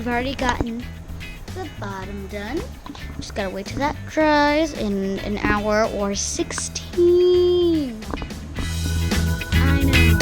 we've already gotten the bottom done. Just gotta wait till that dries in an hour or 16. I know.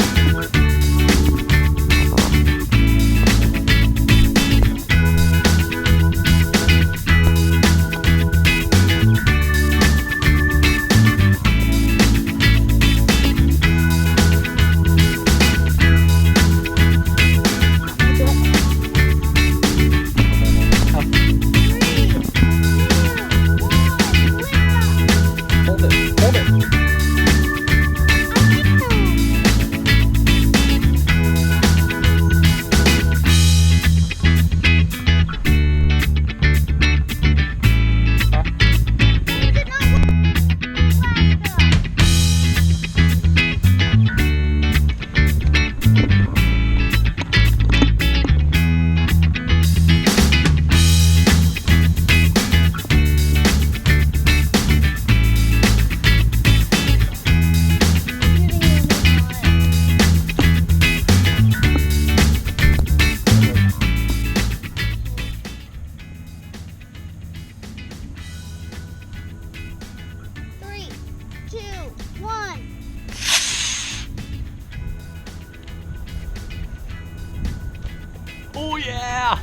Oh yeah!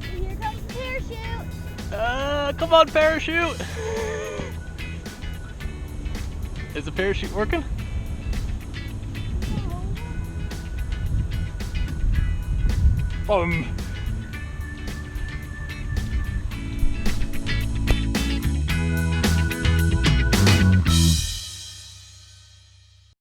Here comes the parachute. Come on, parachute! Is the parachute working? Boom!